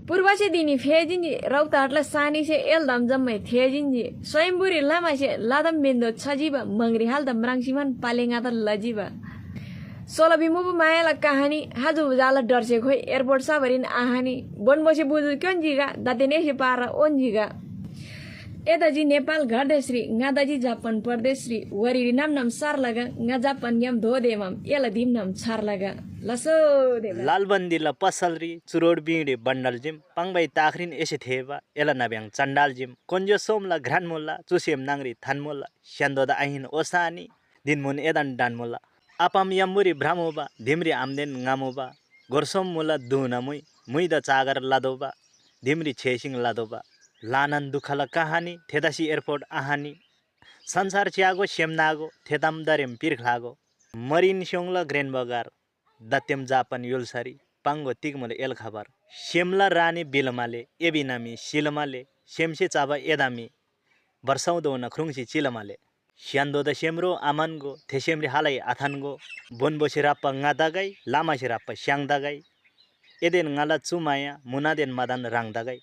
पूर्वसे दिनी फेजिन्जी रौताहटला सानी से एलदम जम्मै थेजिन्जी स्वयंपुरी लामा से लादम बिन्दो छजीबा मंगरी हाल द मराङसिमन पालेङा त लजीबा सोलभी मुबु मायाला कहानी हाजु जाला डरसे खोइ एयरपोर्ट साभरिन आहानी बनबसे बुझु क्यन्जीगा दातेनेसे पारा ओन्जीगा एदाजी नेपाल घरदेश्री गादाजी जापान परदेश्री वरिरी नाम नाम सार लगा गा जापान यम धो देमम एला दिम नाम छार लगा लसो देवा लालबन्दीला पसलरी चुरोड बिँडे बन्डल जिम पाङबाई ताखरिन एसे थेबा एला नब्याङ चण्डाल जिम कोन्जो सोमला घ्रानमोला चुसेम नाङ्री थानमोला स्यान्दोदा आहिन ओसानी दिनमुन एदान डानमोला आपाम यम्बुरी भ्रामोबा धिम्री आम्देन गामोबा गोर्सोम मुला दुनामुई मुइदा चागर लादोबा धिम्री छेसिङ लादोबा लानन दुखला कहानी थेदासी एयरपोर्ट आहानी संसार च्यागो सेमनागो थेदाम दरेम पिर्खलागो मरिन स्योङला ग्रेन बगार दत्यम जापान युलसरी पाङ्गो तिगमले एल खबर सेमला रानी बिलमाले एबिनामी सिलमाले सेमसे चाबा एदामी वर्षौदो नख्रुङसी चिलमाले स्यान्दो द सेमरो आमानगो थेसेमरी हालै आथानगो बोनबोसी राप्पा गादागाई लामासी राप्पा स्याङदागाई एदेन गाला चुमाया मुनादेन मादान राङदागाई